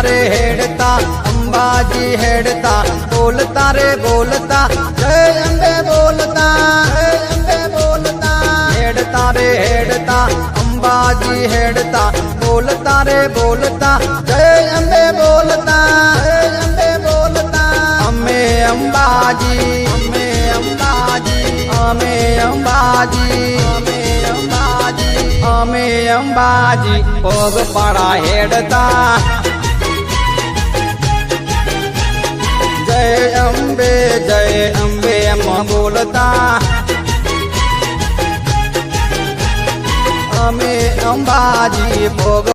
रे हेड़ता अंबाजी हेड़ता बोलता रे बोलता जय अम्बे बोलता हेड़ता रे हेड़ता अंबाजी हेड़ता बोलता रे बोलता जय अम्बे बोलता हमें अंबाजी हमें अंबाजी पग पाड़ा हेड़ता जय अम्बे अम्मा बोलता हमें अंबाजी पग